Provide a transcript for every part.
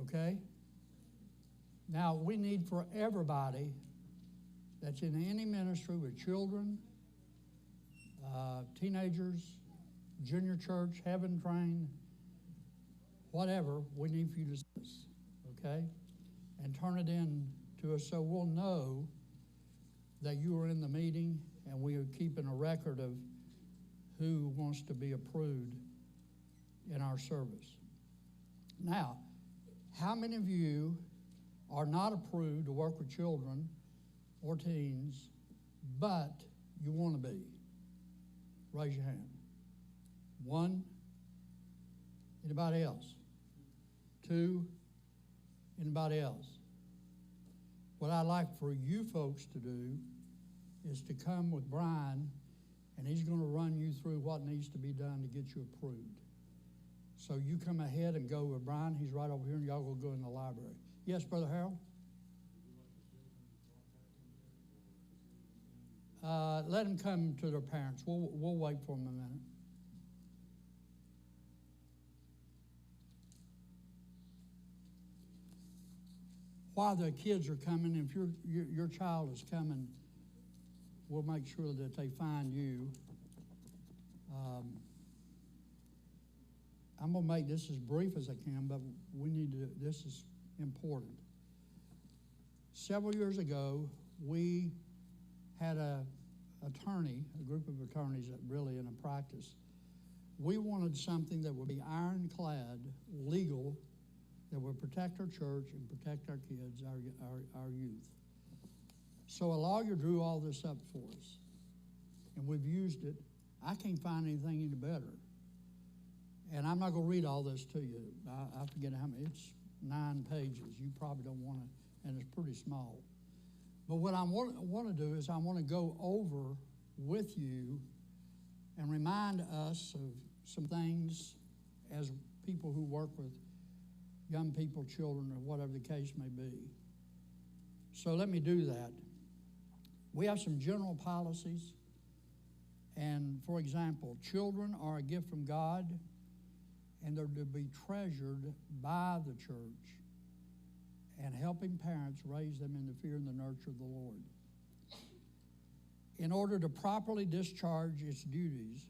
Okay? Now, we need for everybody that's in any ministry with children, teenagers, junior church, heaven trained, whatever, we need for you to see this, okay? And turn it in to us so we'll know that you were in the meeting and we are keeping a record of who wants to be approved in our service. Now, how many of you are not approved to work with children or teens, but you want to be? Raise your hand. One. Anybody else? Two. Anybody else? What I'd like for you folks to do is to come with Brian, and he's going to run you through what needs to be done to get you approved. So you come ahead and go with Brian. He's right over here, and y'all will go in the library. Yes, Brother Harold? Let them come to their parents. We'll wait for them a minute. While the kids are coming, if your child is coming, we'll make sure that they find you. I'm going to make this as brief as I can, but this is important. Several years ago, we had a group of attorneys that really in a practice. We wanted something that would be ironclad, legal, that would protect our church and protect our kids, our youth. So a lawyer drew all this up for us, and we've used it. I can't find anything any better. And I'm not going to read all this to you. I forget how many. It's 9 pages. You probably don't want to, and it's pretty small. But what I want to do is I want to go over with you and remind us of some things as people who work with young people, children, or whatever the case may be. So let me do that. We have some general policies. And for example, children are a gift from God, and they're to be treasured by the church, and helping parents raise them in the fear and the nurture of the Lord. In order to properly discharge its duties,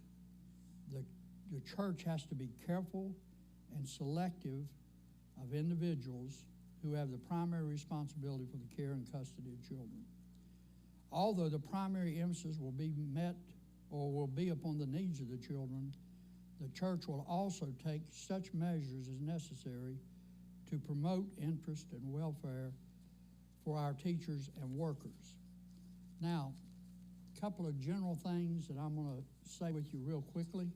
the church has to be careful and selective of individuals who have the primary responsibility for the care and custody of children. Although the primary emphasis will be met or will be upon the needs of the children, the church will also take such measures as necessary to promote interest and welfare for our teachers and workers. Now, a couple of general things that I'm going to say with you real quickly.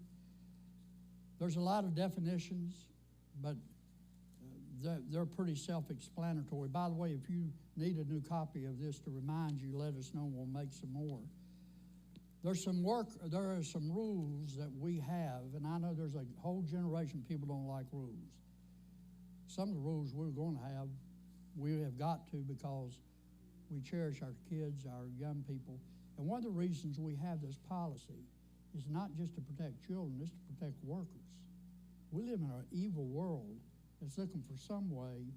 There's a lot of definitions, but they're pretty self-explanatory. By the way, if you need a new copy of this to remind you, let us know and we'll make some more. There are some rules that we have, and I know there's a whole generation of people don't like rules. Some of the rules we're going to have, we have got to because we cherish our kids, our young people. And one of the reasons we have this policy is not just to protect children, it's to protect workers. We live in an evil world that's looking for some way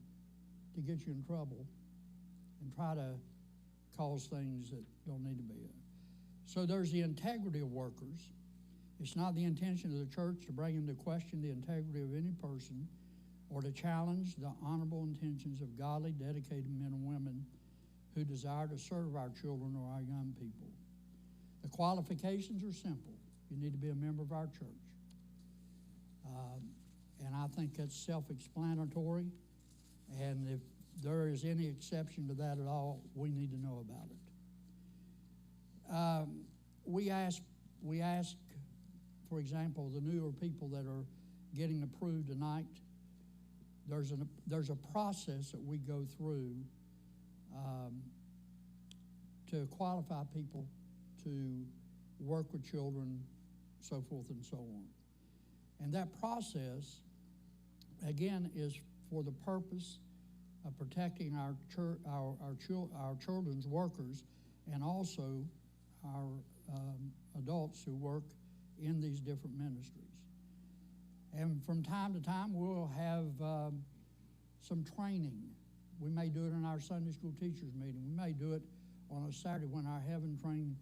to get you in trouble and try to cause things that don't need to be. So there's the integrity of workers. It's not the intention of the church to bring into question the integrity of any person or to challenge the honorable intentions of godly, dedicated men and women who desire to serve our children or our young people. The qualifications are simple. You need to be a member of our church. And I think that's self-explanatory. And if there is any exception to that at all, we need to know about it. We ask, for example, the newer people that are getting approved tonight, there's a process that we go through to qualify people to work with children, so forth and so on. And that process, again, is for the purpose of protecting our children's workers and also our adults who work in these different ministries. And from time to time, we'll have some training. We may do it in our Sunday school teachers meeting. We may do it on a Saturday when our heaven trained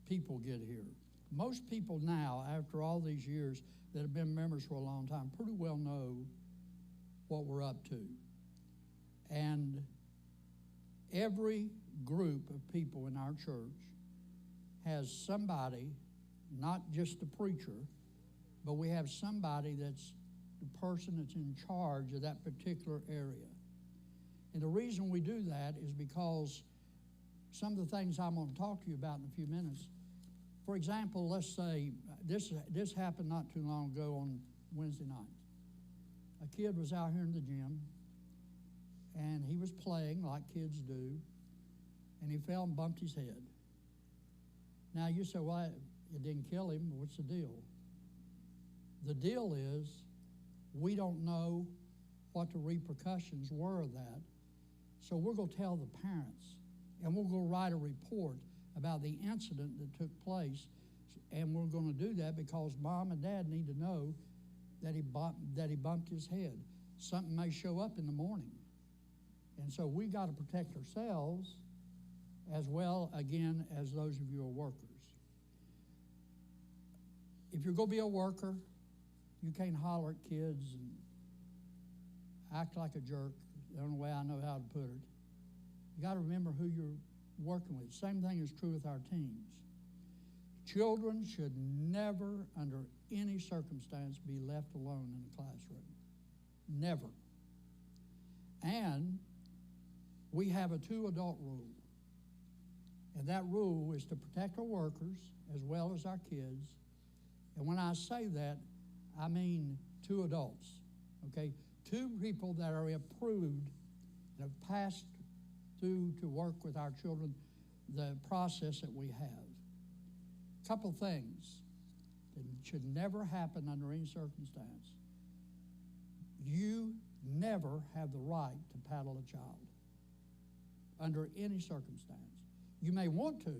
people get here. Most people now, after all these years that have been members for a long time, pretty well know what we're up to. And every group of people in our church has somebody, not just the preacher, but we have somebody that's the person that's in charge of that particular area. And the reason we do that is because some of the things I'm going to talk to you about in a few minutes. For example, let's say this happened not too long ago on Wednesday night. A kid was out here in the gym, and he was playing like kids do, and he fell and bumped his head. Now you say, well, it didn't kill him. What's the deal? The deal is we don't know what the repercussions were of that. So we're going to tell the parents, and we're going to write a report about the incident that took place. And we're going to do that because mom and dad need to know that he bumped his head. Something may show up in the morning. And so we got to protect ourselves as well, again, as those of you who are workers. If you're going to be a worker, you can't holler at kids and act like a jerk. The only way I know how to put it. You got to remember who you're working with. Same thing is true with our teams. Children should never, under any circumstance, be left alone in a classroom. Never. And we have a 2-adult rule. And that rule is to protect our workers as well as our kids. And when I say that, I mean 2 adults, okay? 2 people that are approved and have passed through to work with our children the process that we have. Couple things that should never happen under any circumstance. You never have the right to paddle a child under any circumstance. You may want to,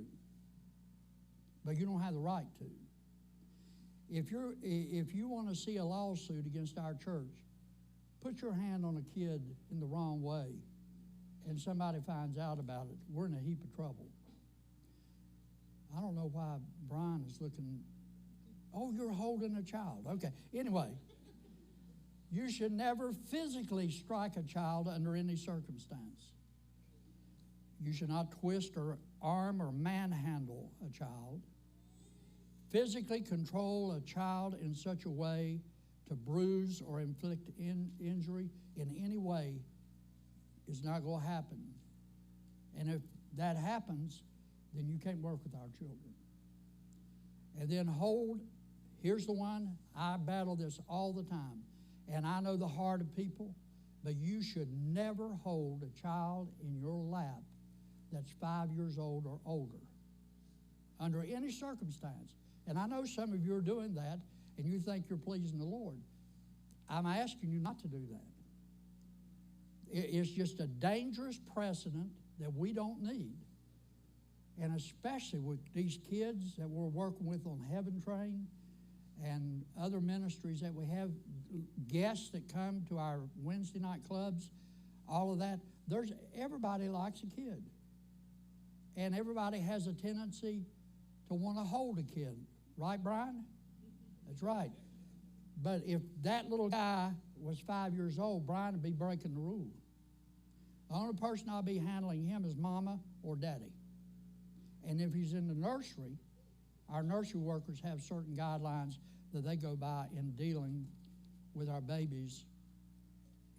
but you don't have the right to. If you want to see a lawsuit against our church, put your hand on a kid in the wrong way and somebody finds out about it, we're in a heap of trouble. I don't know why Brian is looking, oh, you're holding a child. Okay, anyway, you should never physically strike a child under any circumstance. You should not twist or arm or manhandle a child. Physically control a child in such a way to bruise or inflict injury in any way is not going to happen. And if that happens, then you can't work with our children. And then here's the one, I battle this all the time, and I know the heart of people, but you should never hold a child in your lap that's 5 years old or older, under any circumstance. And I know some of you are doing that, and you think you're pleasing the Lord. I'm asking you not to do that. It's just a dangerous precedent that we don't need. And especially with these kids that we're working with on Heaven Train and other ministries that we have, guests that come to our Wednesday night clubs, all of that, everybody likes a kid. And everybody has a tendency to want to hold a kid. Right, Brian? That's right. But if that little guy was 5 years old, Brian would be breaking the rule. The only person I'll be handling him is mama or daddy. And if he's in the nursery, our nursery workers have certain guidelines that they go by in dealing with our babies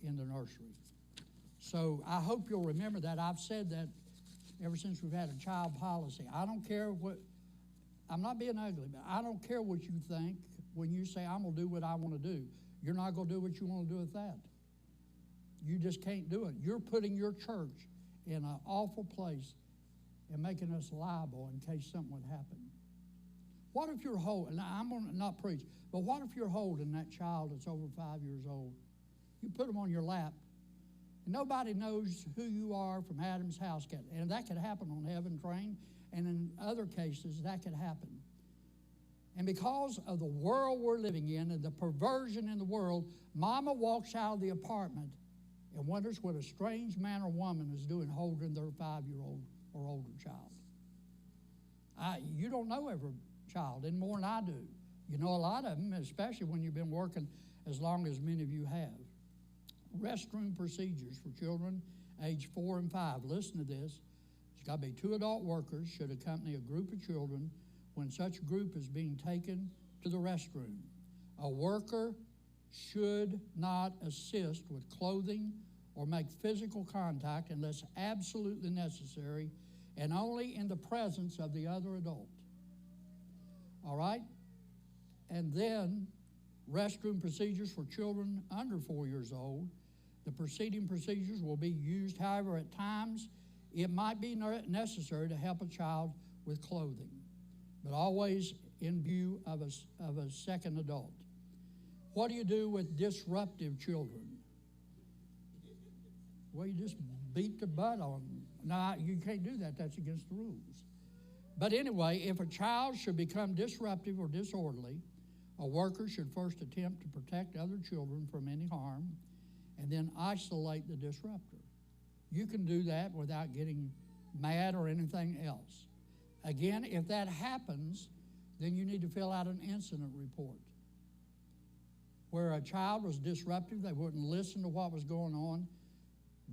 in the nursery. So I hope you'll remember that. I've said that ever since we've had a child policy. I don't care I'm not being ugly, but I don't care what you think when you say, I'm going to do what I want to do. You're not going to do what you want to do with that. You just can't do it. You're putting your church in an awful place and making us liable in case something would happen. What if you're holding, now I'm going to not preach, but what if you're holding that child that's over 5 years old? You put them on your lap, and nobody knows who you are from Adam's house. And that could happen on Heaven Train, and in other cases, that could happen. And because of the world we're living in and the perversion in the world, mama walks out of the apartment and wonders what a strange man or woman is doing holding their 5-year-old or older child. You don't know every child any more than I do. You know a lot of them, especially when you've been working as long as many of you have. Restroom procedures for children age 4 and 5. Listen to this. It's got to be 2 adult workers should accompany a group of children when such group is being taken to the restroom. A worker should not assist with clothing or make physical contact unless absolutely necessary and only in the presence of the other adult. All right? And then restroom procedures for children under 4 years old. The preceding procedures will be used, however, at times it might be necessary to help a child with clothing, but always in view of a second adult. What do you do with disruptive children? Well, you just beat the butt on them. No, you can't do that. That's against the rules. But anyway, if a child should become disruptive or disorderly, a worker should first attempt to protect other children from any harm and then isolate the disruptor. You can do that without getting mad or anything else. Again, if that happens, then you need to fill out an incident report. Where a child was disruptive, they wouldn't listen to what was going on.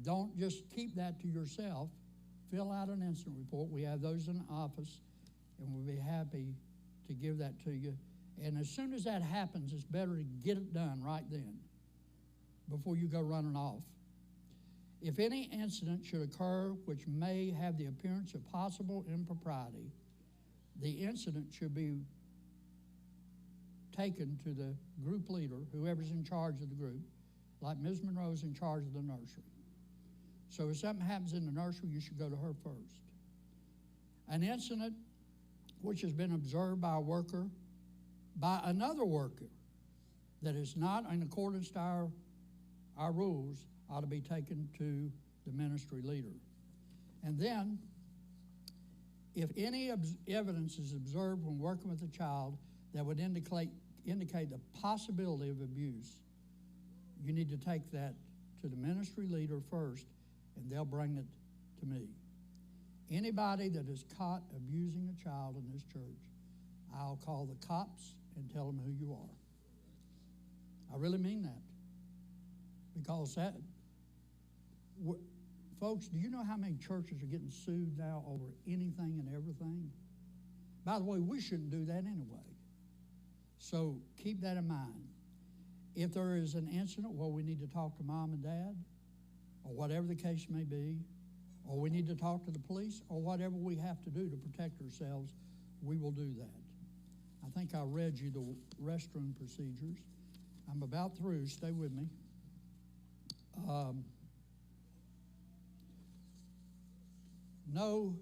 Don't just keep that to yourself. Fill out an incident report. We have those in the office, and we'll be happy to give that to you. And as soon as that happens, it's better to get it done right then before you go running off. If any incident should occur which may have the appearance of possible impropriety, the incident should be taken to the group leader, whoever's in charge of the group, like Ms. Monroe's in charge of the nursery. So if something happens in the nursery, you should go to her first. An incident which has been observed by a worker, by another worker, that is not in accordance to our rules ought to be taken to the ministry leader. And then, if any evidence is observed when working with a child that would indicate the possibility of abuse, you need to take that to the ministry leader first, and they'll bring it to me. Anybody that is caught abusing a child in this church, I'll call the cops and tell them who you are. I really mean that. Because folks, do you know how many churches are getting sued now over anything and everything? By the way, we shouldn't do that anyway. So keep that in mind. If there is an incident where we need to talk to mom and dad, or whatever the case may be, or we need to talk to the police, or whatever we have to do to protect ourselves, we will do that. I think I read you the restroom procedures. I'm about through. Stay with me. No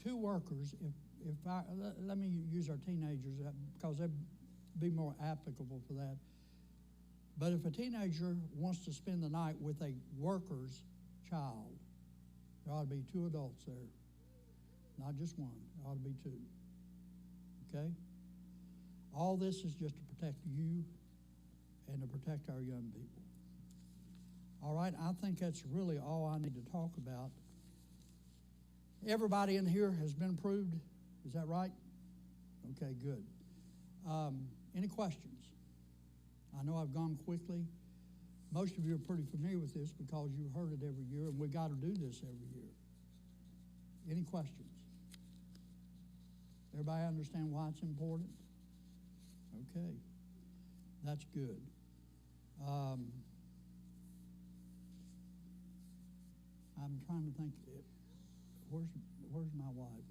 2 workers, let me use our teenagers because they'd be more applicable for that. But if a teenager wants to spend the night with a worker's child, there ought to be 2 adults there. Not just one, there ought to be 2. Okay? All this is just to protect you and to protect our young people. All right, I think that's really all I need to talk about. Everybody in here has been approved? Is that right? Okay, good. Any questions? I know I've gone quickly. Most of you are pretty familiar with this because you've heard it every year, and we've got to do this every year. Any questions? Everybody understand why it's important? Okay, that's good. I'm trying to think, where's my wife?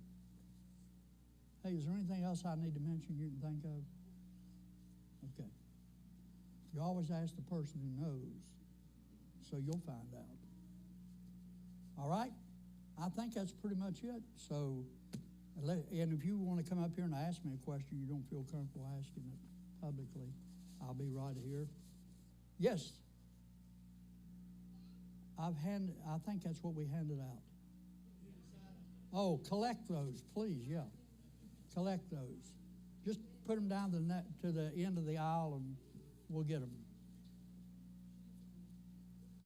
Hey, is there anything else I need to mention you can think of? Okay. You always ask the person who knows, so you'll find out. All right? I think that's pretty much it. So, and if you want to come up here and ask me a question you don't feel comfortable asking it publicly, I'll be right here. Yes? I think that's what we handed out. Oh, collect those, please, yeah. Collect those. Just put them down to the end of the aisle and we'll get them.